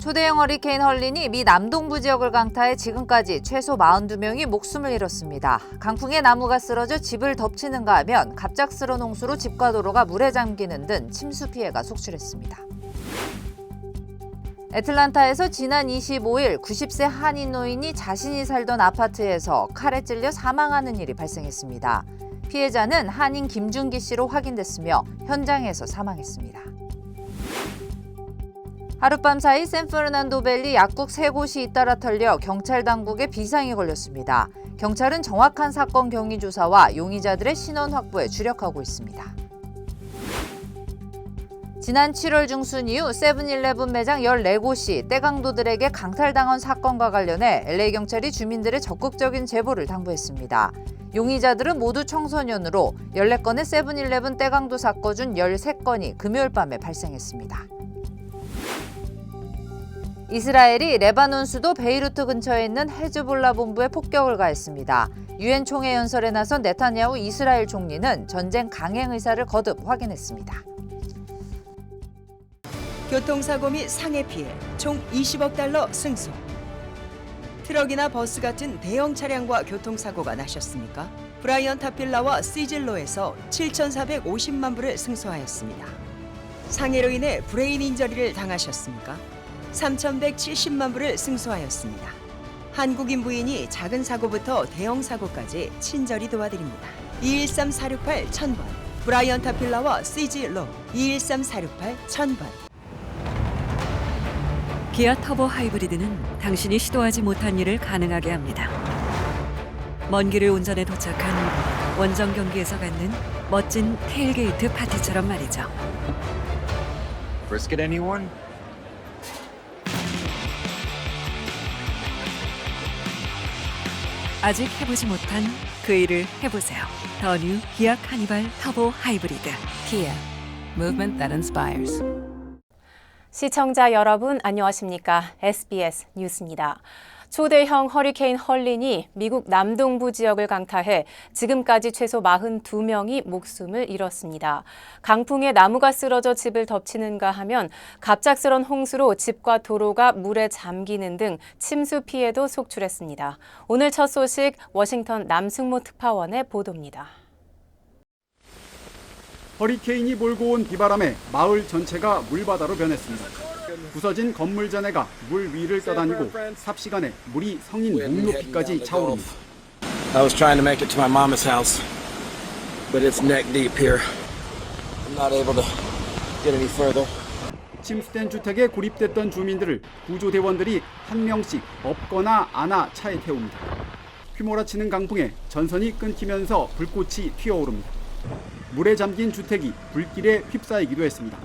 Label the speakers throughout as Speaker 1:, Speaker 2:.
Speaker 1: 초대형 허리케인 헐린이 미 남동부 지역을 강타해 지금까지 최소 42명이 목숨을 잃었습니다. 강풍에 나무가 쓰러져 집을 덮치는가 하면 갑작스러운 홍수로 집과 도로가 물에 잠기는 등 침수 피해가 속출했습니다. 애틀란타에서 지난 25일 90세 한인 노인이 자신이 살던 아파트에서 칼에 찔려 사망하는 일이 발생했습니다. 피해자는 한인 김준기 씨로 확인됐으며 현장에서 사망했습니다. 하룻밤 사이 샌프르난도밸리 약국 3곳이 잇따라 털려 경찰 당국에 비상이 걸렸습니다. 경찰은 정확한 사건 경위 조사와 용의자들의 신원 확보에 주력하고 있습니다. 지난 7월 중순 이후 세븐일레븐 매장 14곳이 떼강도들에게 강탈당한 사건과 관련해 LA 경찰이 주민들의 적극적인 제보를 당부했습니다. 용의자들은 모두 청소년으로 14건의 세븐일레븐 떼강도 사건 중 13건이 금요일 밤에 발생했습니다. 이스라엘이 레바논 수도 베이루트 근처에 있는 헤즈볼라 본부에 폭격을 가했습니다. 유엔 총회 연설에 나선 네타냐후 이스라엘 총리는 전쟁 강행 의사를 거듭 확인했습니다.
Speaker 2: 교통사고 및 상해 피해 총 20억 달러 승소. 트럭이나 버스 같은 대형 차량과 교통사고가 나셨습니까? 브라이언 타필라와 시즐로에서 7,450만 불을 승소하였습니다. 상해로 인해 브레인 인저리를 당하셨습니까? 3,170만 불을 승소하였습니다. 한국인 부인이 작은 사고부터 대형 사고까지 친절히 도와드립니다. 213-468-1000번 브라이언 타필라와 시즐로 213-468-1000번.
Speaker 3: 기아 터보 하이브리드는 당신이 시도하지 못한 일을 가능하게 합니다. 먼 길을 운전해 도착한 원정 경기에서 갖는 멋진 테일게이트 파티처럼 말이죠.
Speaker 4: Brisket anyone?
Speaker 3: 아직 해보지 못한 그 일을 해보세요. 더 뉴 기아 카니발 터보 하이브리드.
Speaker 5: Kia, movement that inspires.
Speaker 6: 시청자 여러분 안녕하십니까? SBS 뉴스입니다. 초대형 허리케인 헐린이 미국 남동부 지역을 강타해 지금까지 최소 42명이 목숨을 잃었습니다. 강풍에 나무가 쓰러져 집을 덮치는가 하면 갑작스런 홍수로 집과 도로가 물에 잠기는 등 침수 피해도 속출했습니다. 오늘 첫 소식 워싱턴 남승모 특파원의 보도입니다.
Speaker 7: 허리케인이 몰고 온 비바람에 마을 전체가 물바다로 변했습니다. 부서진 건물 잔해가 물 위를 떠다니고 삽시간에 물이 성인 목 높이까지 차오릅니다.
Speaker 8: I was trying to make it to my mama's house, but it's neck deep here. I'm not able to get any further.
Speaker 7: 침수된 주택에 고립됐던 주민들을 구조대원들이 한 명씩 업거나 안아 차에 태웁니다. 휘몰아치는 강풍에 전선이 끊기면서 불꽃이 튀어오릅니다. 물에 잠긴 주택이 불길에 휩싸이기도 했습니다.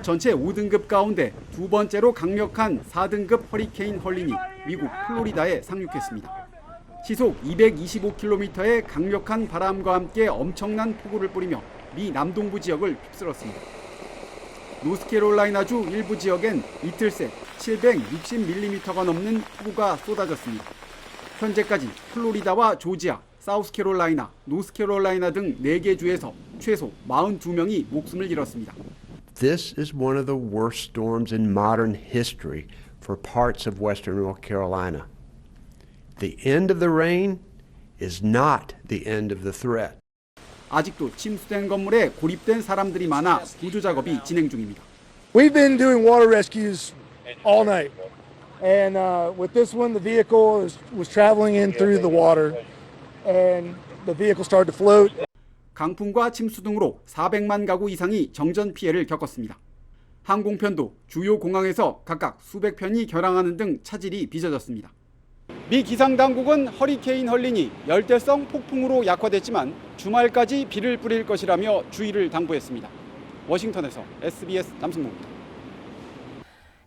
Speaker 7: 전체 5등급 가운데 두 번째로 강력한 4등급 허리케인 헐린이 미국 플로리다에 상륙했습니다. 시속 225km의 강력한 바람과 함께 엄청난 폭우를 뿌리며 미 남동부 지역을 휩쓸었습니다. 노스캐롤라이나주 일부 지역엔 이틀 새 760mm가 넘는 폭우가 쏟아졌습니다. 현재까지 플로리다와 조지아, 사우스캐롤라이나, 노스캐롤라이나 등 4개 주에서 최소 42명이 목숨을 잃었습니다.
Speaker 9: This is one of the worst storms in modern history for parts of western North Carolina. The end of the rain is not the end of the threat.
Speaker 7: 아직도 침수된 건물에 고립된 사람들이 많아 구조 작업이 진행 중입니다.
Speaker 10: We've been doing water rescues all night. And with this one, the vehicle was traveling in through the water and the vehicle started to float.
Speaker 7: 강풍과 침수 등으로 400만 가구 이상이 정전 피해를 겪었습니다. 항공편도 주요 공항에서 각각 수백 편이 결항하는 등 차질이 빚어졌습니다. 미 기상당국은 허리케인 헐린이 열대성 폭풍으로 약화됐지만 주말까지 비를 뿌릴 것이라며 주의를 당부했습니다. 워싱턴에서 SBS 남승모입니다.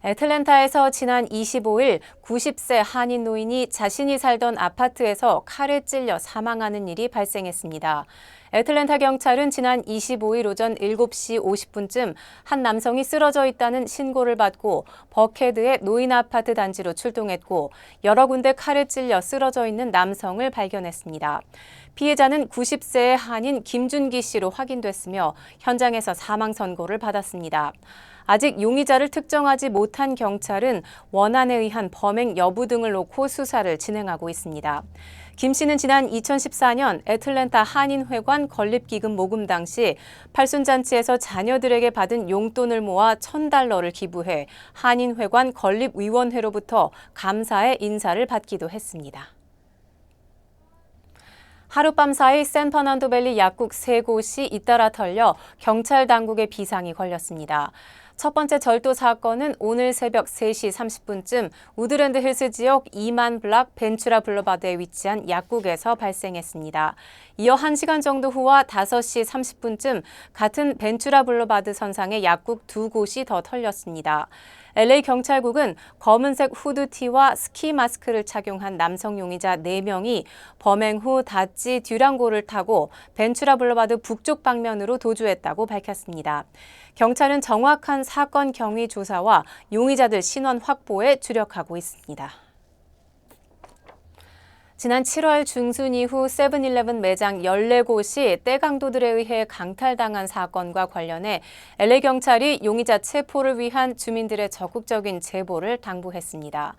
Speaker 6: 애틀랜타에서 지난 25일 90세 한인 노인이 자신이 살던 아파트에서 칼에 찔려 사망하는 일이 발생했습니다. 애틀랜타 경찰은 지난 25일 오전 7시 50분쯤 한 남성이 쓰러져 있다는 신고를 받고 버캐드의 노인 아파트 단지로 출동했고 여러 군데 칼에 찔려 쓰러져 있는 남성을 발견했습니다. 피해자는 90세의 한인 김준기 씨로 확인됐으며 현장에서 사망 선고를 받았습니다. 아직 용의자를 특정하지 못한 경찰은 원한에 의한 범행 여부 등을 놓고 수사를 진행하고 있습니다. 김 씨는 지난 2014년 애틀랜타 한인회관 건립기금 모금 당시 팔순잔치에서 자녀들에게 받은 용돈을 모아 $1,000를 기부해 한인회관 건립위원회로부터 감사의 인사를 받기도 했습니다. 하룻밤 사이 샌퍼난도밸리 약국 3곳이 잇따라 털려 경찰 당국의 비상이 걸렸습니다. 첫 번째 절도 사건은 오늘 새벽 3시 30분쯤 우드랜드 힐스 지역 2만 블락 벤츄라 블러바드에 위치한 약국에서 발생했습니다. 이어 1시간 정도 후와 5시 30분쯤 같은 벤츄라 블러바드 선상의 약국 2곳이 더 털렸습니다. LA 경찰국은 검은색 후드티와 스키 마스크를 착용한 남성 용의자 4명이 범행 후 다찌 듀랑고를 타고 벤츄라 블러바드 북쪽 방면으로 도주했다고 밝혔습니다. 경찰은 정확한 사건 경위 조사와 용의자들 신원 확보에 주력하고 있습니다. 지난 7월 중순 이후 세븐일레븐 매장 14곳이 떼강도들에 의해 강탈당한 사건과 관련해 LA 경찰이 용의자 체포를 위한 주민들의 적극적인 제보를 당부했습니다.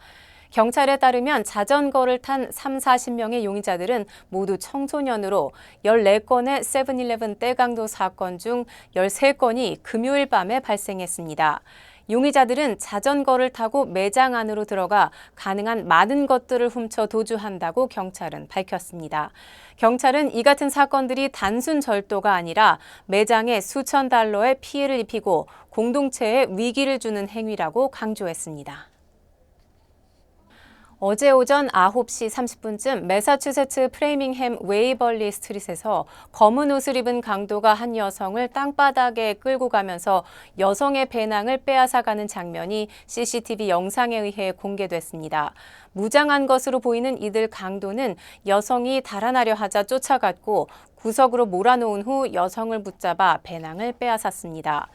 Speaker 6: 경찰에 따르면 자전거를 탄 30-40명의 용의자들은 모두 청소년으로 14건의 세븐일레븐 떼강도 사건 중 13건이 금요일 밤에 발생했습니다. 용의자들은 자전거를 타고 매장 안으로 들어가 가능한 많은 것들을 훔쳐 도주한다고 경찰은 밝혔습니다. 경찰은 이 같은 사건들이 단순 절도가 아니라 매장에 수천 달러의 피해를 입히고 공동체에 위기를 주는 행위라고 강조했습니다. 어제 오전 9시 30분쯤 매사추세츠 프레이밍햄 웨이벌리 스트릿에서 검은 옷을 입은 강도가 한 여성을 땅바닥에 끌고 가면서 여성의 배낭을 빼앗아가는 장면이 CCTV 영상에 의해 공개됐습니다. 무장한 것으로 보이는 이들 강도는 여성이 달아나려 하자 쫓아갔고 구석으로 몰아놓은 후 여성을 붙잡아 배낭을 빼앗았습니다.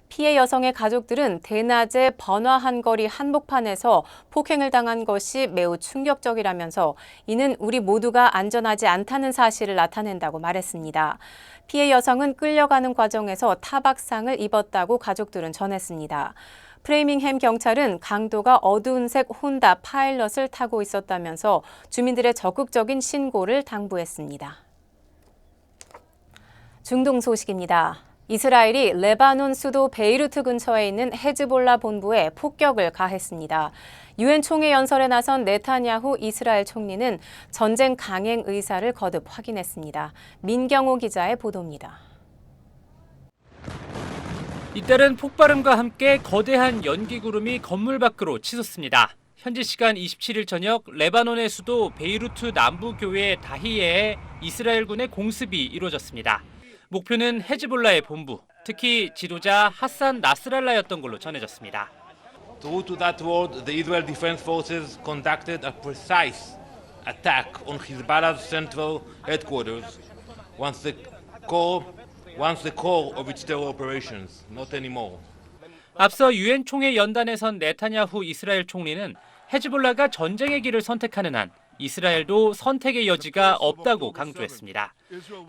Speaker 6: 피해 여성의 가족들은 대낮에 번화한 거리 한복판에서 폭행을 당한 것이 매우 충격적이라면서 이는 우리 모두가 안전하지 않다는 사실을 나타낸다고 말했습니다. 피해 여성은 끌려가는 과정에서 타박상을 입었다고 가족들은 전했습니다. 프레이밍햄 경찰은 강도가 어두운 색 혼다 파일럿을 타고 있었다면서 주민들의 적극적인 신고를 당부했습니다. 중동 소식입니다. 이스라엘이 레바논 수도 베이루트 근처에 있는 헤즈볼라 본부에 폭격을 가했습니다. 유엔 총회 연설에 나선 네타냐후 이스라엘 총리는 전쟁 강행 의사를 거듭 확인했습니다. 민경호 기자의 보도입니다.
Speaker 4: 잇따른 폭발음과 함께 거대한 연기 구름이 건물 밖으로 치솟습니다. 현지 시간 27일 저녁 레바논의 수도 베이루트 남부 교외 다히에에 이스라엘군의 공습이 이루어졌습니다. 목표는 헤즈볼라의 본부, 특히 지도자 하산 나스랄라였던 걸로 전해졌습니다.
Speaker 11: True to that word, the Israel Defense Forces conducted a precise attack on Hezbollah's central headquarters once the core of its terror operations, not anymore.
Speaker 4: 앞서 유엔 총회 연단에선 네타냐후 이스라엘 총리는 헤즈볼라가 전쟁의 길을 선택하는 한 이스라엘도 선택의 여지가 없다고 강조했습니다.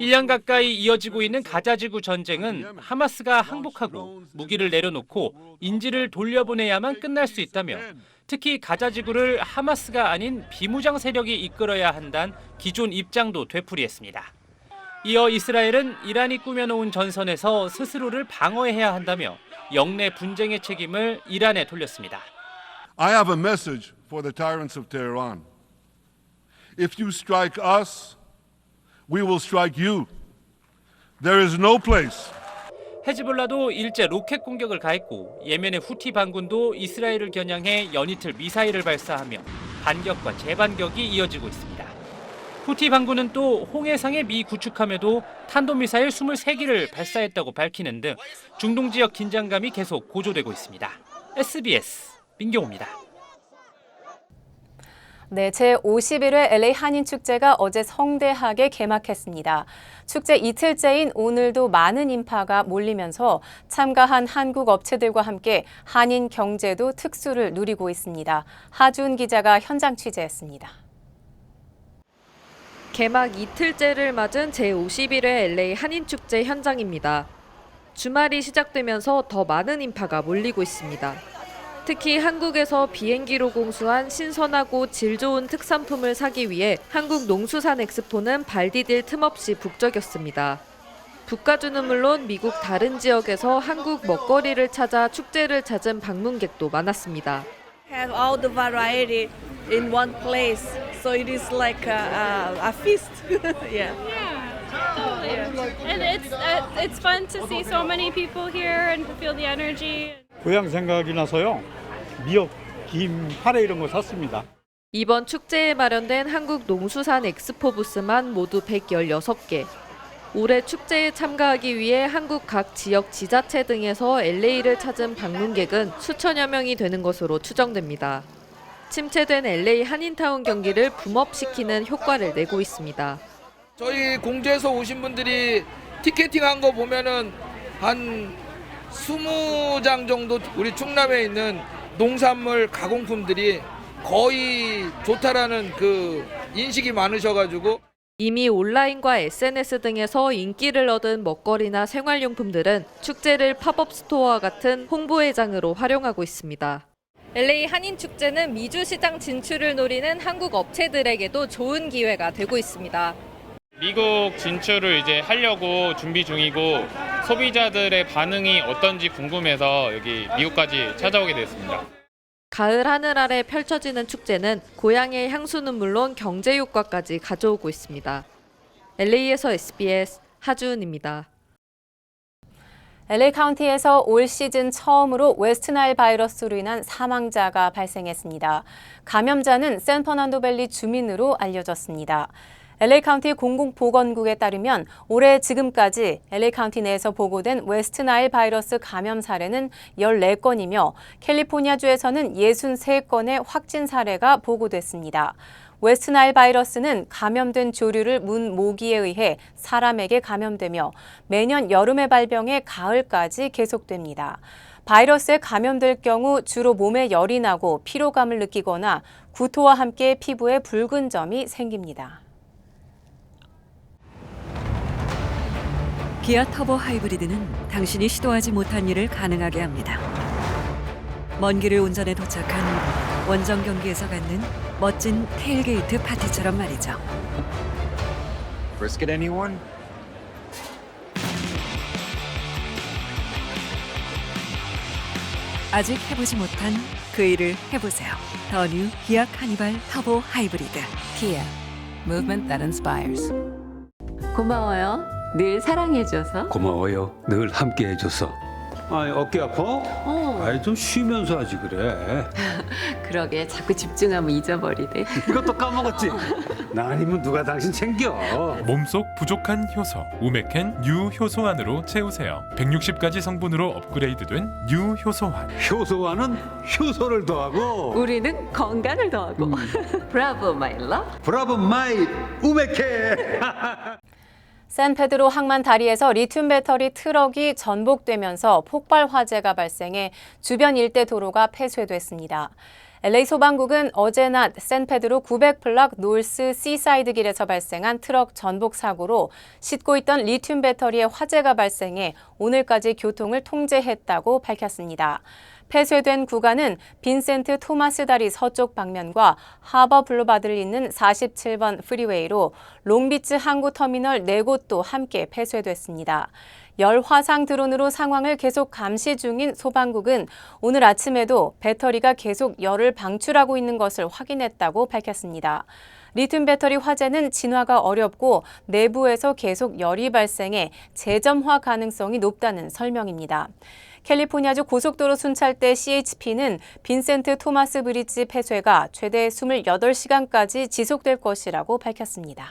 Speaker 4: 1년 가까이 이어지고 있는 가자지구 전쟁은 하마스가 항복하고 무기를 내려놓고 인질을 돌려보내야만 끝날 수 있다며 특히 가자지구를 하마스가 아닌 비무장 세력이 이끌어야 한다는 기존 입장도 되풀이했습니다. 이어 이스라엘은 이란이 꾸며놓은 전선에서 스스로를 방어해야 한다며 영내 분쟁의 책임을 이란에 돌렸습니다.
Speaker 12: I have a message for the tyrants of Tehran. If you strike us, we will strike you. There is no place.
Speaker 4: 헤즈볼라도 일제 로켓 공격을 가했고 예멘의 후티 반군도 이스라엘을 겨냥해 연이틀 미사일을 발사하며 반격과 재반격이 이어지고 있습니다. 후티 반군은 또 홍해상에 미 구축함에도 탄도미사일 23기를 발사했다고 밝히는 등 중동 지역 긴장감이 계속 고조되고 있습니다. SBS 민경호입니다.
Speaker 6: 네, 제51회 LA 한인축제가 어제 성대하게 개막했습니다. 축제 이틀째인 오늘도 많은 인파가 몰리면서 참가한 한국 업체들과 함께 한인 경제도 특수를 누리고 있습니다. 하준 기자가 현장 취재했습니다.
Speaker 13: 개막 이틀째를 맞은 제51회 LA 한인축제 현장입니다. 주말이 시작되면서 더 많은 인파가 몰리고 있습니다. 특히 한국에서 비행기로 공수한 신선하고 질 좋은 특산품을 사기 위해 한국농수산엑스포는 발 디딜 틈 없이 북적였습니다. 북가주는 물론 미국 다른 지역에서 한국 먹거리를 찾아 축제를 찾은 방문객도 많았습니다.
Speaker 14: Have all the variety in one place, so it is like a feast. Yeah.
Speaker 15: And it's fun to see so many people here and feel the energy.
Speaker 16: 고향 생각이 나서요. 미역, 김, 파래 이런 거 샀습니다.
Speaker 13: 이번 축제에 마련된 한국농수산엑스포 부스만 모두 116개. 올해 축제에 참가하기 위해 한국 각 지역 지자체 등에서 LA를 찾은 방문객은 수천여 명이 되는 것으로 추정됩니다. 침체된 LA 한인타운 경기를 붐업시키는 효과를 내고 있습니다.
Speaker 17: 저희 공주에서 오신 분들이 티켓팅한 거 보면은 한 20장 정도 우리 충남에 있는 농산물 가공품들이 거의 좋다라는 그 인식이 많으셔가지고
Speaker 13: 이미 온라인과 SNS 등에서 인기를 얻은 먹거리나 생활용품들은 축제를 팝업 스토어와 같은 홍보회장으로 활용하고 있습니다. LA 한인축제는 미주 시장 진출을 노리는 한국 업체들에게도 좋은 기회가 되고 있습니다.
Speaker 18: 미국 진출을 이제 하려고 준비 중이고 소비자들의 반응이 어떤지 궁금해서 여기 미국까지 찾아오게 됐습니다.
Speaker 13: 가을 하늘 아래 펼쳐지는 축제는 고향의 향수는 물론 경제 효과까지 가져오고 있습니다. LA에서 SBS 하주은입니다.
Speaker 6: LA 카운티에서 올 시즌 처음으로 웨스트나일 바이러스로 인한 사망자가 발생했습니다. 감염자는 샌퍼난도밸리 주민으로 알려졌습니다. LA 카운티 공공보건국에 따르면 올해 지금까지 LA 카운티 내에서 보고된 웨스트나일 바이러스 감염 사례는 14건이며 캘리포니아주에서는 63건의 확진 사례가 보고됐습니다. 웨스트나일 바이러스는 감염된 조류를 문 모기에 의해 사람에게 감염되며 매년 여름에 발병해 가을까지 계속됩니다. 바이러스에 감염될 경우 주로 몸에 열이 나고 피로감을 느끼거나 구토와 함께 피부에 붉은 점이 생깁니다.
Speaker 3: 기아 터보 하이브리드는 당신이 시도하지 못한 일을 가능하게 합니다. 먼 길을 운전해 도착한 원정 경기에서 갖는 멋진 테일게이트 파티처럼 말이죠.
Speaker 19: Brisket anyone?
Speaker 3: 아직 해보지 못한 그 일을 해보세요. 더 뉴 기아 카니발 터보 하이브리드.
Speaker 5: Kia, movement that inspires.
Speaker 20: 고마워요. 늘 사랑해줘서.
Speaker 21: 고마워요. 늘 함께해줘서. 아니 어깨 아파? 아이 좀 쉬면서 하지 그래.
Speaker 20: 그러게 자꾸 집중하면 잊어버리네.
Speaker 21: 이것도 까먹었지? 나 아니면 누가 당신 챙겨.
Speaker 22: 몸속 부족한 효소 우메켄 뉴 효소환으로 채우세요. 160가지 성분으로 업그레이드된 뉴 효소환.
Speaker 21: 효소환은 효소를 더하고
Speaker 20: 우리는 건강을 더하고. 브라보 마이 러브.
Speaker 21: 브라보 마이 우메켄.
Speaker 6: 샌페드로 항만 다리에서 리튬 배터리 트럭이 전복되면서 폭발 화재가 발생해 주변 일대 도로가 폐쇄됐습니다. LA 소방국은 어제 낮 샌페드로 900블락 노스 시사이드 길에서 발생한 트럭 전복 사고로 싣고 있던 리튬 배터리에 화재가 발생해 오늘까지 교통을 통제했다고 밝혔습니다. 폐쇄된 구간은 빈센트 토마스 다리 서쪽 방면과 하버 블루바드를 잇는 47번 프리웨이로 롱비치 항구 터미널 4곳도 함께 폐쇄됐습니다. 열 화상 드론으로 상황을 계속 감시 중인 소방국은 오늘 아침에도 배터리가 계속 열을 방출하고 있는 것을 확인했다고 밝혔습니다. 리튬 배터리 화재는 진화가 어렵고 내부에서 계속 열이 발생해 재점화 가능성이 높다는 설명입니다. 캘리포니아주 고속도로 순찰대 CHP는 빈센트 토마스 브리지 폐쇄가 최대 28시간까지 지속될 것이라고 밝혔습니다.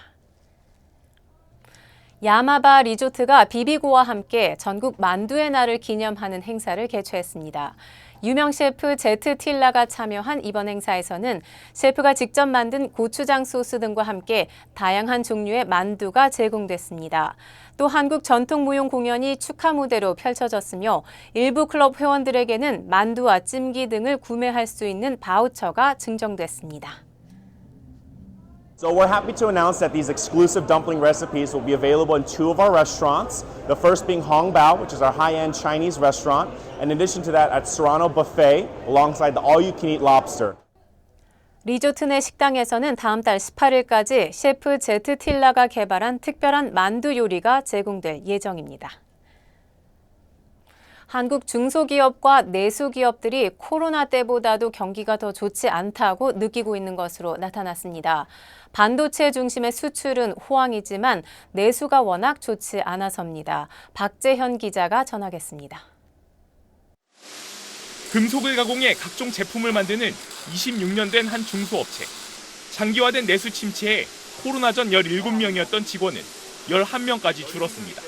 Speaker 6: 야마바 리조트가 비비고와 함께 전국 만두의 날을 기념하는 행사를 개최했습니다. 유명 셰프 제트 틸라가 참여한 이번 행사에서는 셰프가 직접 만든 고추장 소스 등과 함께 다양한 종류의 만두가 제공됐습니다. 또 한국 전통 무용 공연이 축하 무대로 펼쳐졌으며 일부 클럽 회원들에게는 만두와 찜기 등을 구매할 수 있는 바우처가 증정됐습니다.
Speaker 1: So we're happy to announce that these exclusive dumpling recipes will be available in 2 of our restaurants. The first being Hongbao, which is our high-end Chinese restaurant. In addition to that, at Serrano Buffet, alongside the all-you-can-eat lobster.
Speaker 6: 리조트 내 식당에서는 다음 달 18일까지 셰프 제트 틸라가 개발한 특별한 만두 요리가 제공될 예정입니다. 한국 중소기업과 내수기업들이 코로나 때보다도 경기가 더 좋지 않다고 느끼고 있는 것으로 나타났습니다. 반도체 중심의 수출은 호황이지만 내수가 워낙 좋지 않아서입니다. 박재현 기자가 전하겠습니다.
Speaker 19: 금속을 가공해 각종 제품을 만드는 26년 된 한 중소업체. 장기화된 내수 침체에 코로나 전 17명이었던 직원은 11명까지 줄었습니다.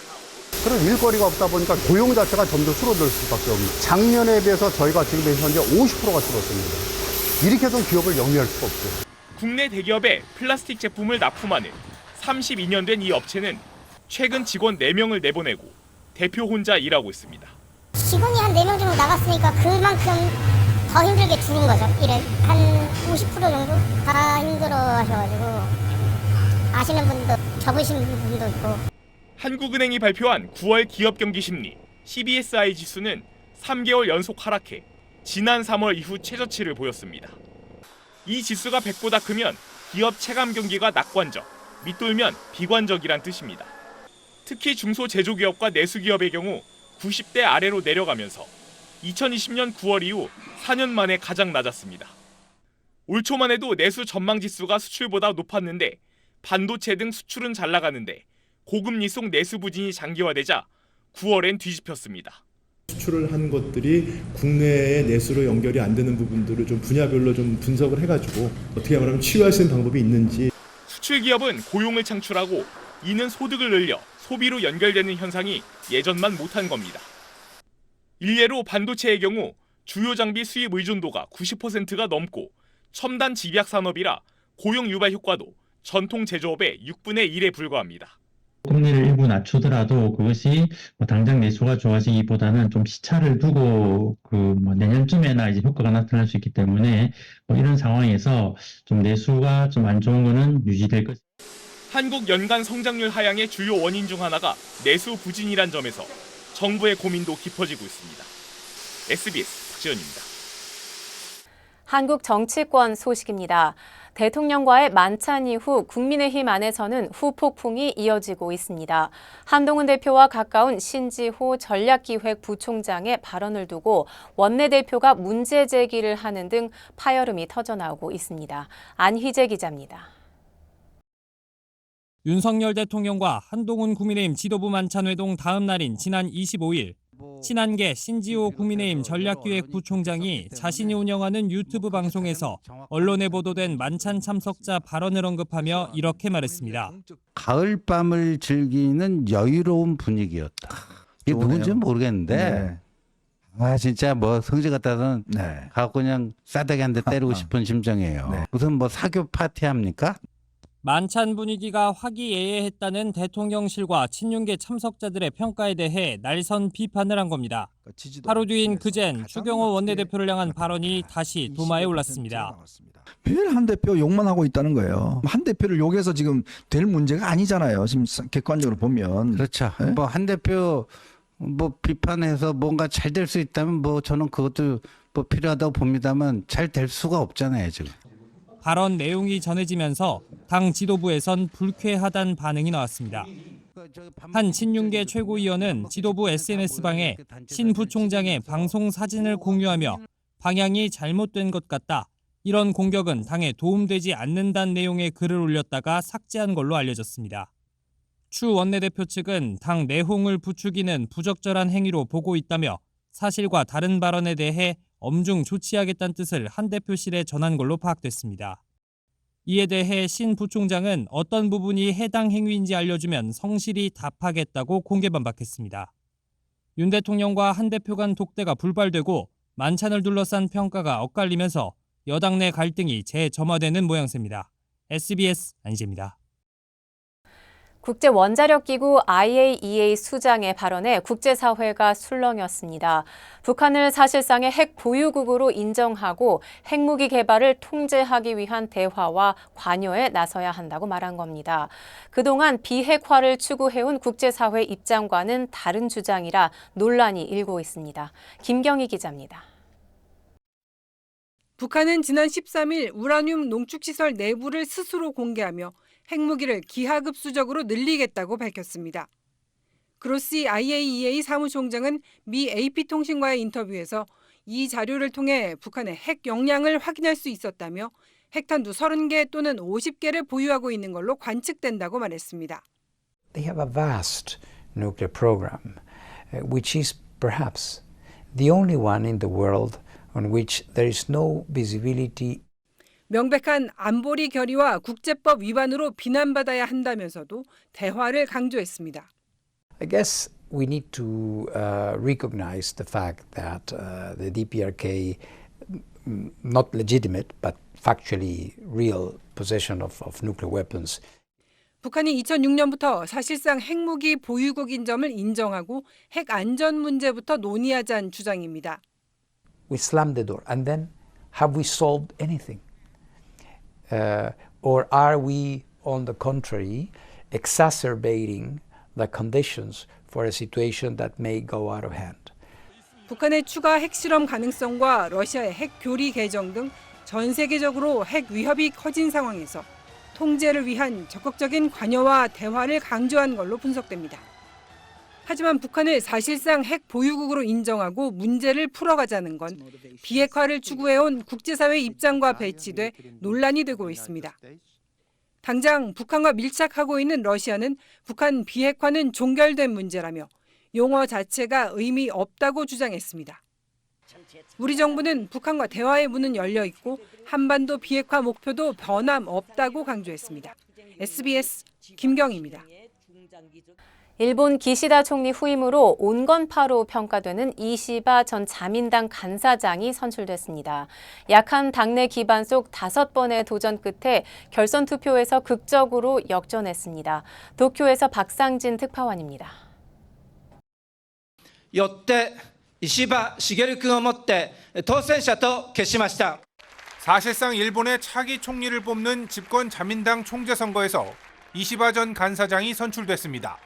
Speaker 23: 그런 일거리가 없다 보니까 고용 자체가 점점 줄어들 수밖에 없습니다. 작년에 비해서 저희가 지금 현재 50%가 줄었습니다. 이렇게 해서 기업을 영위할 수가 없죠.
Speaker 19: 국내 대기업에 플라스틱 제품을 납품하는 32년 된 이 업체는 최근 직원 4명을 내보내고 대표 혼자 일하고 있습니다.
Speaker 24: 직원이 한 4명 정도 나갔으니까 그만큼 더 힘들게 줄은 거죠. 일은 한 50% 정도 다 힘들어 하셔가지고 아시는 분도 접으신 분도 있고.
Speaker 19: 한국은행이 발표한 9월 기업 경기 심리 CBSI 지수는 3개월 연속 하락해 지난 3월 이후 최저치를 보였습니다. 이 지수가 100보다 크면 기업 체감 경기가 낙관적, 밑돌면 비관적이란 뜻입니다. 특히 중소제조기업과 내수기업의 경우 90대 아래로 내려가면서 2020년 9월 이후 4년 만에 가장 낮았습니다. 올 초만 해도 내수 전망 지수가 수출보다 높았는데 반도체 등 수출은 잘 나가는데 고금리 속 내수 부진이 장기화되자 9월엔 뒤집혔습니다.
Speaker 25: 수출을 한 것들이 국내의 내수로 연결이 안 되는 부분들을 좀 분야별로 좀 분석을 해가지고 어떻게 하면 치유할 수 있는 방법이 있는지.
Speaker 19: 수출 기업은 고용을 창출하고 이는 소득을 늘려 소비로 연결되는 현상이 예전만 못한 겁니다. 일례로 반도체의 경우 주요 장비 수입 의존도가 90%가 넘고 첨단 집약 산업이라 고용 유발 효과도 전통 제조업의 6분의 1에 불과합니다.
Speaker 26: 금리를 일부 낮추더라도 그것이 당장 내수가 좋아지기보다는 좀 시차를 두고 내년쯤에나 이제 효과가 나타날 수 있기 때문에 이런 상황에서 좀 내수가 좀 안 좋은 거는 유지될 것.
Speaker 19: 한국 연간 성장률 하향의 주요 원인 중 하나가 내수 부진이란 점에서 정부의 고민도 깊어지고 있습니다. SBS 박지현입니다.
Speaker 6: 한국 정치권 소식입니다. 대통령과의 만찬 이후 국민의힘 안에서는 후폭풍이 이어지고 있습니다. 한동훈 대표와 가까운 신지호 전략기획부총장의 발언을 두고 원내대표가 문제 제기를 하는 등 파열음이 터져나오고 있습니다. 안희재 기자입니다.
Speaker 4: 윤석열 대통령과 한동훈 국민의힘 지도부 만찬 회동 다음 날인 지난 25일 친한계 신지호 국민의힘 전략기획부총장이 자신이 운영하는 유튜브 방송에서 언론에 보도된 만찬 참석자 발언을 언급하며 이렇게 말했습니다.
Speaker 27: 가을밤을 즐기는 여유로운 분위기였다. 이게 누군지는 모르겠는데 진짜 성질 같아서는 가고 그냥 싸대기 한 대 때리고 싶은 심정이에요. 무슨 사교 파티 합니까?
Speaker 4: 만찬 분위기가 화기애애했다는 대통령실과 친윤계 참석자들의 평가에 대해 날선 비판을 한 겁니다. 하루 뒤인 그젠 추경호 원내대표를 향한 발언이 다시 도마에 올랐습니다.
Speaker 28: 매일 한 대표 욕만 하고 있다는 거예요. 한 대표를 욕해서 지금 될 문제가 아니잖아요. 지금 객관적으로 보면.
Speaker 27: 그렇죠. 한 대표 비판해서 뭔가 잘 될 수 있다면 저는 그것도 필요하다고 봅니다만 잘 될 수가 없잖아요, 지금.
Speaker 4: 발언 내용이 전해지면서 당 지도부에선 불쾌하다는 반응이 나왔습니다. 한 친윤계 최고위원은 지도부 SNS방에 신 부총장의 방송 사진을 공유하며 방향이 잘못된 것 같다. 이런 공격은 당에 도움되지 않는다는 내용의 글을 올렸다가 삭제한 걸로 알려졌습니다. 추 원내대표 측은 당 내홍을 부추기는 부적절한 행위로 보고 있다며 사실과 다른 발언에 대해 엄중 조치하겠다는 뜻을 한 대표실에 전한 걸로 파악됐습니다. 이에 대해 신 부총장은 어떤 부분이 해당 행위인지 알려주면 성실히 답하겠다고 공개 반박했습니다. 윤 대통령과 한 대표 간 독대가 불발되고 만찬을 둘러싼 평가가 엇갈리면서 여당 내 갈등이 재점화되는 모양새입니다. SBS 안희재입니다.
Speaker 6: 국제원자력기구 IAEA 수장의 발언에 국제사회가 술렁였습니다. 북한을 사실상의 핵 보유국으로 인정하고 핵무기 개발을 통제하기 위한 대화와 관여에 나서야 한다고 말한 겁니다. 그동안 비핵화를 추구해온 국제사회 입장과는 다른 주장이라 논란이 일고 있습니다. 김경희 기자입니다.
Speaker 2: 북한은 지난 13일 우라늄 농축시설 내부를 스스로 공개하며 핵무기를 기하급수적으로 늘리겠다고 밝혔습니다. 그로시 IAEA 사무총장은 미 AP통신과의 인터뷰에서 이 자료를 통해 북한의 핵 역량을 확인할 수 있었다며 핵탄두 30개 또는 50개를 보유하고 있는 걸로 관측된다고 말했습니다.
Speaker 7: They have a vast nuclear program, which is perhaps the only one in the world on which there is no visibility.
Speaker 2: 명백한 안보리 결의와 국제법 위반으로 비난받아야 한다면서도 대화를 강조했습니다.
Speaker 7: I guess we need to recognize the fact that the DPRK, not legitimate but factually real possession of nuclear weapons.
Speaker 2: 북한이 2006년부터 사실상 핵무기 보유국인 점을 인정하고 핵 안전 문제부터 논의하자는 주장입니다.
Speaker 7: We slammed the door and then have we solved anything? Or are we, on the contrary, exacerbating the conditions for a situation that may go out of hand?
Speaker 2: 북한의 추가 핵실험 가능성과 러시아의 핵 교리 개정 등 전 세계적으로 핵 위협이 커진 상황에서 통제를 위한 적극적인 관여와 대화를 강조한 걸로 분석됩니다. 하지만 북한을 사실상 핵 보유국으로 인정하고 문제를 풀어가자는 건 비핵화를 추구해온 국제사회 입장과 배치돼 논란이 되고 있습니다. 당장 북한과 밀착하고 있는 러시아는 북한 비핵화는 종결된 문제라며 용어 자체가 의미 없다고 주장했습니다. 우리 정부는 북한과 대화의 문은 열려 있고 한반도 비핵화 목표도 변함없다고 강조했습니다. SBS 김경희입니다.
Speaker 6: 일본 기시다 총리 후임으로 온건파로 평가되는 이시바 전 자민당 간사장이 선출됐습니다. 약한 당내 기반 속 5번의 도전 끝에 결선 투표에서 극적으로 역전했습니다. 도쿄에서 박상진 특파원입니다.
Speaker 8: よって石破茂君をもって当選者と決しました。
Speaker 9: 사실상 일본의 차기 총리를 뽑는 집권 자민당 총재 선거에서 이시바 전 간사장이 선출됐습니다.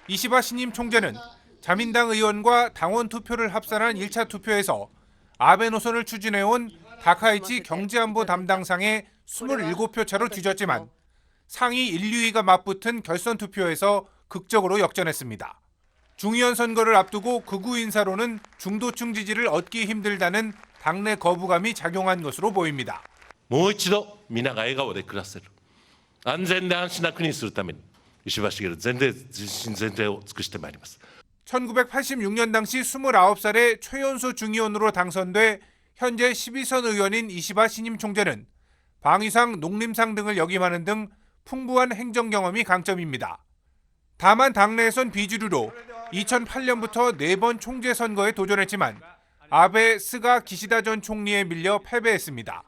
Speaker 9: 이시바 신임 총재는 자민당 의원과 당원 투표를 합산한 1차 투표에서 아베 노선을 추진해온 다카이치 경제안보 담당상의 27표 차로 뒤졌지만 상위 1, 2위가 맞붙은 결선 투표에서 극적으로 역전했습니다. 중의원 선거를 앞두고 극우 인사로는 중도층 지지를 얻기 힘들다는 당내 거부감이 작용한 것으로 보입니다.
Speaker 10: もう一度皆が笑顔で暮らせる安全で安心な国にするために石破茂全力を尽くしてまいります。
Speaker 9: 1986년 당시 29살의 최연소 중의원으로 당선돼 현재 12선 의원인 이시바 신임 총재는 방위상, 농림상 등을 역임하는 등 풍부한 행정 경험이 강점입니다. 다만 당내에선 비주류로 2008년부터 4번 총재 선거에 도전했지만 아베, 스가, 기시다 전 총리에 밀려 패배했습니다.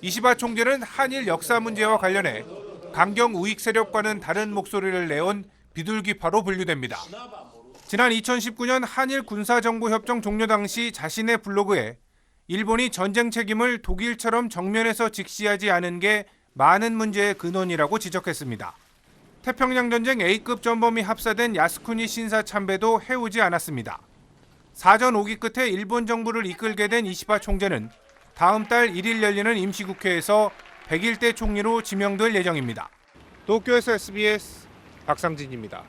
Speaker 9: 이시바 총재는 한일 역사 문제와 관련해 강경 우익 세력과는 다른 목소리를 내온 비둘기파로 분류됩니다. 지난 2019년 한일 군사정보협정 종료 당시 자신의 블로그에 일본이 전쟁 책임을 독일처럼 정면에서 직시하지 않은 게 많은 문제의 근원이라고 지적했습니다. 태평양 전쟁 A급 전범이 합사된 야스쿠니 신사 참배도 해오지 않았습니다. 사전 5기 끝에 일본 정부를 이끌게 된 이시바 총재는 다음 달 1일 열리는 임시국회에서 101대 총리로 지명될 예정입니다. 도쿄에서 SBS 박상진입니다.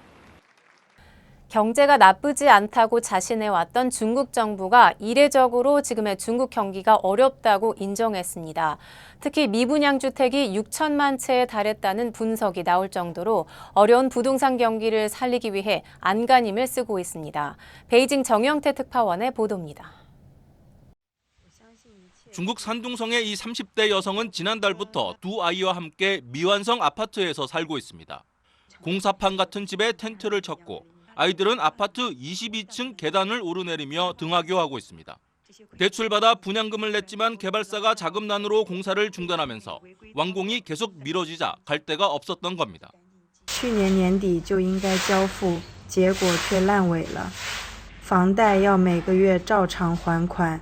Speaker 6: 경제가 나쁘지 않다고 자신해왔던 중국 정부가 이례적으로 지금의 중국 경기가 어렵다고 인정했습니다. 특히 미분양 주택이 6천만 채에 달했다는 분석이 나올 정도로 어려운 부동산 경기를 살리기 위해 안간힘을 쓰고 있습니다. 베이징 정영태 특파원의 보도입니다.
Speaker 11: 중국 산둥성의 이 30대 여성은 지난달부터 두 아이와 함께 미완성 아파트에서 살고 있습니다. 공사판 같은 집에 텐트를 쳤고 아이들은 아파트 22층 계단을 오르내리며 등하교하고 있습니다. 대출받아 분양금을 냈지만 개발사가 자금난으로 공사를 중단하면서 완공이 계속 미뤄지자 갈 데가 없었던 겁니다.
Speaker 3: 去年年底就应该交付，结果却烂尾了。房贷要每个月照常还款。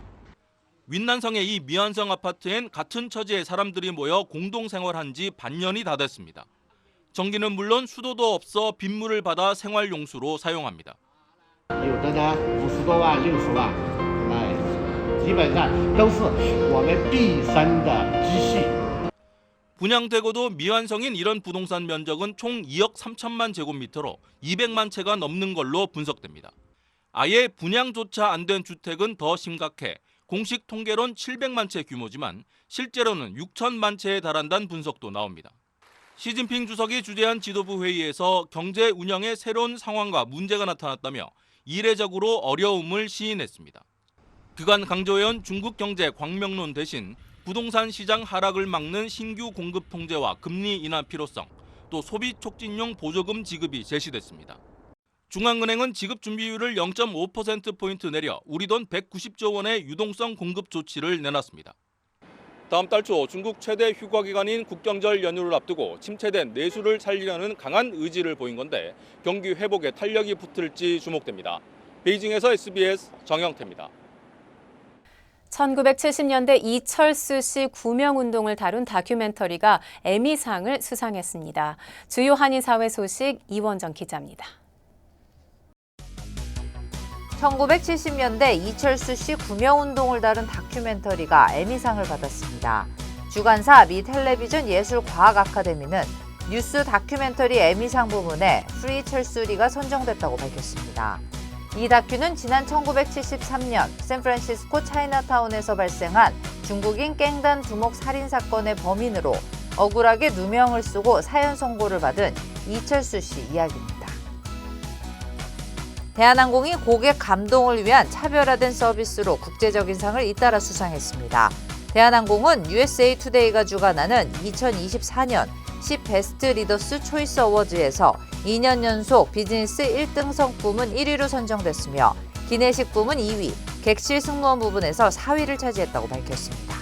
Speaker 11: 윈난성의 이 미완성 아파트엔 같은 처지의 사람들이 모여 공동생활한 지 반년이 다 됐습니다. 전기는 물론 수도도 없어 빗물을 받아 생활용수로 사용합니다.
Speaker 12: 有的呢50多万、60万，基本上都是我们毕生的积蓄。
Speaker 11: 분양되고도 미완성인 이런 부동산 면적은 총 2억 3천만 제곱미터로 200만 채가 넘는 걸로 분석됩니다. 아예 분양조차 안 된 주택은 더 심각해 공식 통계론 700만 채 규모지만 실제로는 6천만 채에 달한다는 분석도 나옵니다. 시진핑 주석이 주재한 지도부 회의에서 경제 운영에 새로운 상황과 문제가 나타났다며 이례적으로 어려움을 시인했습니다. 그간 강조해온 중국 경제 광명론 대신 부동산 시장 하락을 막는 신규 공급 통제와 금리 인하 필요성, 또 소비 촉진용 보조금 지급이 제시됐습니다. 중앙은행은 지급 준비율을 0.5%포인트 내려 우리 돈 190조 원의 유동성 공급 조치를 내놨습니다. 다음 달 초 중국 최대 휴가 기간인 국경절 연휴를 앞두고 침체된 내수를 살리려는 강한 의지를 보인 건데 경기 회복에 탄력이 붙을지 주목됩니다. 베이징에서 SBS 정영태입니다.
Speaker 6: 1970년대 이철수 씨 구명운동을 다룬 다큐멘터리가 에미상을 수상했습니다. 주요 한인사회 소식 이원정 기자입니다.
Speaker 13: 1970년대 이철수 씨 구명운동을 다룬 다큐멘터리가 에미상을 받았습니다. 주간사 미 텔레비전 예술과학 아카데미는 뉴스 다큐멘터리 에미상 부문에 프리 철수리가 선정됐다고 밝혔습니다. 이 다큐는 지난 1973년 샌프란시스코 차이나타운에서 발생한 중국인 깽단 두목 살인 사건의 범인으로 억울하게 누명을 쓰고 사형 선고를 받은 이철수 씨 이야기입니다. 대한항공이 고객 감동을 위한 차별화된 서비스로 국제적인 상을 잇따라 수상했습니다. 대한항공은 USA 투데이가 주관하는 2024년 10 베스트 리더스 초이스 어워즈에서 2년 연속 비즈니스 1등석 부문 1위로 선정됐으며 기내식 부문 2위, 객실 승무원 부분에서 4위를 차지했다고 밝혔습니다.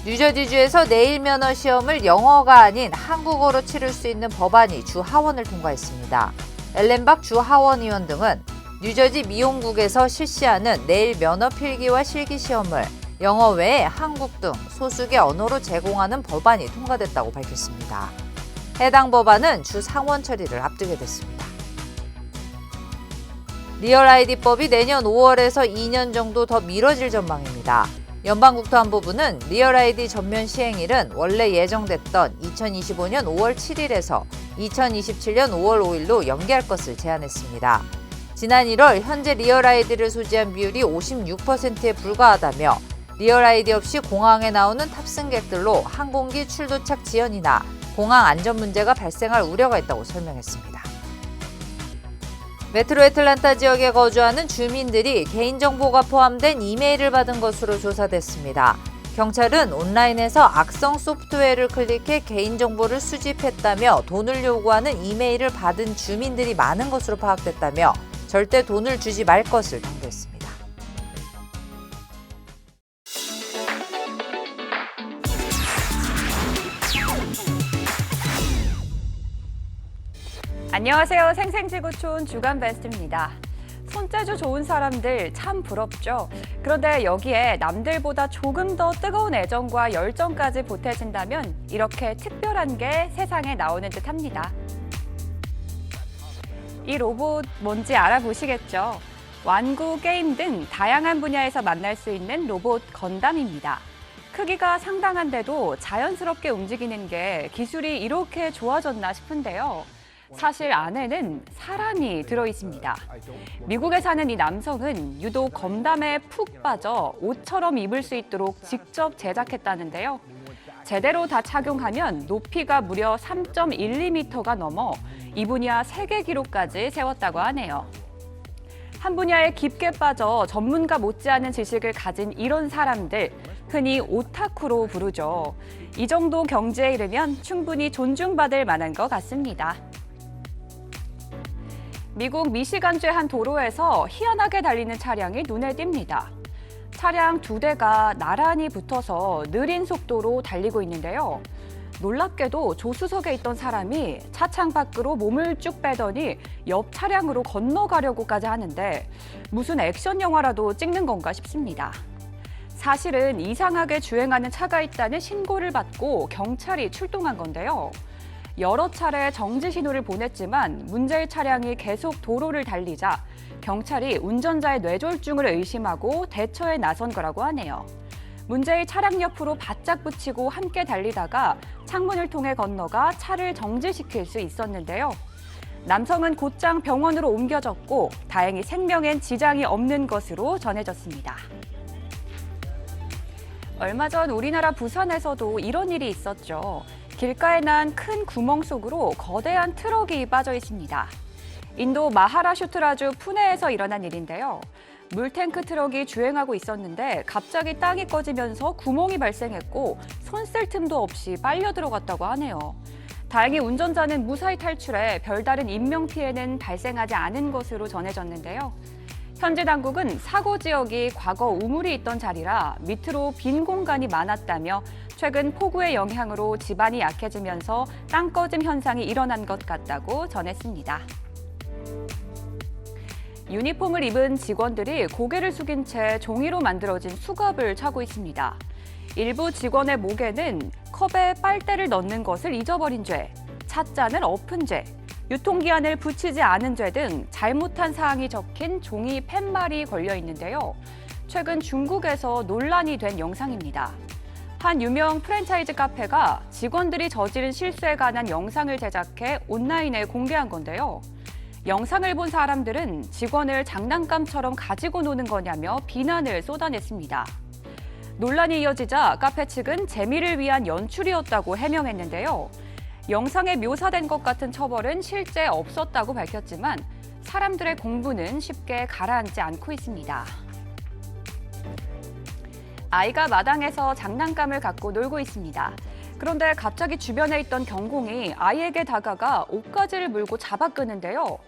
Speaker 13: 뉴저지주에서 내일 면허 시험을 영어가 아닌 한국어로 치를 수 있는 법안이 주 하원을 통과했습니다. 엘렌박 주 하원 의원 등은 뉴저지 미용국에서 실시하는 내일 면허 필기와 실기 시험을 영어 외에 한국 등 소수개 언어로 제공하는 법안이 통과됐다고 밝혔습니다. 해당 법안은 주 상원 처리를 앞두게 됐습니다. 리얼 아이디법이 내년 5월에서 2년 정도 더 미뤄질 전망입니다. 연방국토안보부는 리얼 아이디 전면 시행일은 원래 예정됐던 2025년 5월 7일에서 2027년 5월 5일로 연기할 것을 제안했습니다. 지난 1월 현재 리얼 아이디를 소지한 비율이 56%에 불과하다며 리얼 아이디 없이 공항에 나오는 탑승객들로 항공기 출도착 지연이나 공항 안전 문제가 발생할 우려가 있다고 설명했습니다. 메트로 애틀란타 지역에 거주하는 주민들이 개인정보가 포함된 이메일을 받은 것으로 조사됐습니다. 경찰은 온라인에서 악성 소프트웨어를 클릭해 개인정보를 수집했다며 돈을 요구하는 이메일을 받은 주민들이 많은 것으로 파악됐다며 절대 돈을 주지 말 것을 당부했습니다.
Speaker 14: 안녕하세요. 생생지구촌 주간 베스트입니다. 손재주 좋은 사람들 참 부럽죠. 그런데 여기에 남들보다 조금 더 뜨거운 애정과 열정까지 보태진다면 이렇게 특별한 게 세상에 나오는 듯합니다. 이 로봇 뭔지 알아보시겠죠? 완구, 게임 등 다양한 분야에서 만날 수 있는 로봇 건담입니다. 크기가 상당한데도 자연스럽게 움직이는 게 기술이 이렇게 좋아졌나 싶은데요. 사실 안에는 사람이 들어있습니다. 미국에 사는 이 남성은 유독 건담에 푹 빠져 옷처럼 입을 수 있도록 직접 제작했다는데요. 제대로 다 착용하면 높이가 무려 3.12m가 넘어 이 분야 세계 기록까지 세웠다고 하네요. 한 분야에 깊게 빠져 전문가 못지않은 지식을 가진 이런 사람들, 흔히 오타쿠로 부르죠. 이 정도 경지에 이르면 충분히 존중받을 만한 것 같습니다. 미국 미시간주의 한 도로에서 희한하게 달리는 차량이 눈에 띕니다. 차량 2대가 나란히 붙어서 느린 속도로 달리고 있는데요. 놀랍게도 조수석에 있던 사람이 차창 밖으로 몸을 쭉 빼더니 옆 차량으로 건너가려고까지 하는데 무슨 액션 영화라도 찍는 건가 싶습니다. 사실은 이상하게 주행하는 차가 있다는 신고를 받고 경찰이 출동한 건데요. 여러 차례 정지 신호를 보냈지만 문제의 차량이 계속 도로를 달리자 경찰이 운전자의 뇌졸중을 의심하고 대처에 나선 거라고 하네요. 문제의 차량 옆으로 바짝 붙이고 함께 달리다가 창문을 통해 건너가 차를 정지시킬 수 있었는데요. 남성은 곧장 병원으로 옮겨졌고 다행히 생명엔 지장이 없는 것으로 전해졌습니다. 얼마 전 우리나라 부산에서도 이런 일이 있었죠. 길가에 난 큰 구멍 속으로 거대한 트럭이 빠져 있습니다. 인도 마하라슈트라주 푸네에서 일어난 일인데요. 물탱크 트럭이 주행하고 있었는데 갑자기 땅이 꺼지면서 구멍이 발생했고 손 쓸 틈도 없이 빨려 들어갔다고 하네요. 다행히 운전자는 무사히 탈출해 별다른 인명피해는 발생하지 않은 것으로 전해졌는데요. 현지 당국은 사고 지역이 과거 우물이 있던 자리라 밑으로 빈 공간이 많았다며 최근 폭우의 영향으로 지반이 약해지면서 땅 꺼짐 현상이 일어난 것 같다고 전했습니다. 유니폼을 입은 직원들이 고개를 숙인 채 종이로 만들어진 수갑을 차고 있습니다. 일부 직원의 목에는 컵에 빨대를 넣는 것을 잊어버린 죄, 찻잔을 엎은 죄, 유통기한을 붙이지 않은 죄 등 잘못한 사항이 적힌 종이 팻말이 걸려 있는데요. 최근 중국에서 논란이 된 영상입니다. 한 유명 프랜차이즈 카페가 직원들이 저지른 실수에 관한 영상을 제작해 온라인에 공개한 건데요. 영상을 본 사람들은 직원을 장난감처럼 가지고 노는 거냐며 비난을 쏟아냈습니다. 논란이 이어지자 카페 측은 재미를 위한 연출이었다고 해명했는데요. 영상에 묘사된 것 같은 처벌은 실제 없었다고 밝혔지만 사람들의 공부는 쉽게 가라앉지 않고 있습니다. 아이가 마당에서 장난감을 갖고 놀고 있습니다. 그런데 갑자기 주변에 있던 경공이 아이에게 다가가 옷가지를 물고 잡아 끄는데요.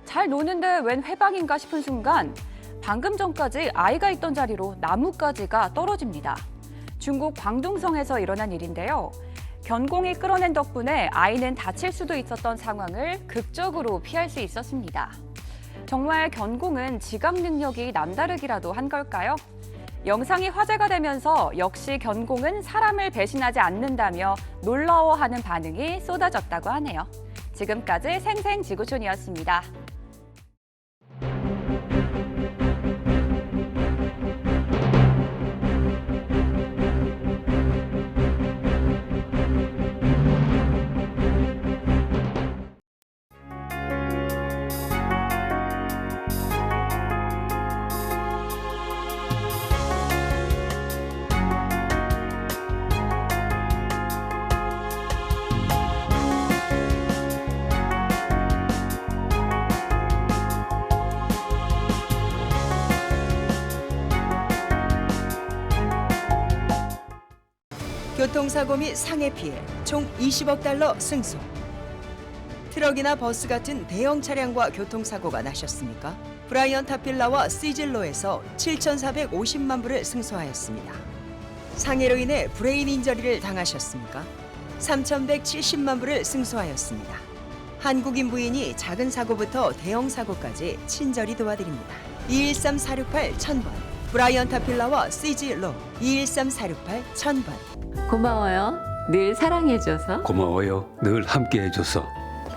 Speaker 14: 잘 노는데 웬 회방인가 싶은 순간 방금 전까지 아이가 있던 자리로 나뭇가지가 떨어집니다. 중국 광둥성에서 일어난 일인데요. 견공이 끌어낸 덕분에 아이는 다칠 수도 있었던 상황을 극적으로 피할 수 있었습니다. 정말 견공은 지각 능력이 남다르기라도 한 걸까요? 영상이 화제가 되면서 역시 견공은 사람을 배신하지 않는다며 놀라워하는 반응이 쏟아졌다고 하네요. 지금까지 생생지구촌이었습니다.
Speaker 5: 교통사고 및 상해 피해 총 20억 달러 승소. 트럭이나 버스 같은 대형 차량과 교통사고가 나셨습니까? 브라이언 타필라와 시즐로에서 7,450만 불을 승소하였습니다. 상해로 인해 브레인 인저리를 당하셨습니까? 3,170만 불을 승소하였습니다. 한국인 부인이 작은 사고부터 대형 사고까지 친절히 도와드립니다. 213-468-1000번 브라이언 타필라와 시즐로 213-468-1000번.
Speaker 15: 고마워요. 늘 사랑해줘서.
Speaker 16: 고마워요. 늘 함께해줘서.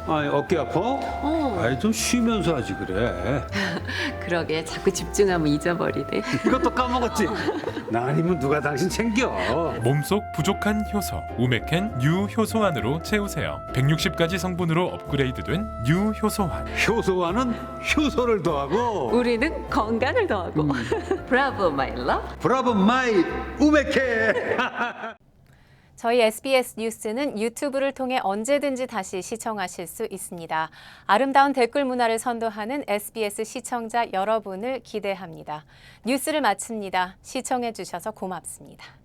Speaker 16: 아니 어깨 아파? 아니 좀 쉬면서 하지 그래.
Speaker 15: 그러게 자꾸 집중하면 잊어버리네.
Speaker 16: 이것도 까먹었지? 나 아니면 누가 당신 챙겨.
Speaker 17: 몸속 부족한 효소 우메켄 뉴 효소환으로 채우세요. 160가지 성분으로 업그레이드된 뉴 효소환.
Speaker 16: 효소환은 효소를 더하고
Speaker 15: 우리는 건강을 더하고. 브라보 마이 러브.
Speaker 16: 브라보 마이 우메켄.
Speaker 6: 저희 SBS 뉴스는 유튜브를 통해 언제든지 다시 시청하실 수 있습니다. 아름다운 댓글 문화를 선도하는 SBS 시청자 여러분을 기대합니다. 뉴스를 마칩니다. 시청해 주셔서 고맙습니다.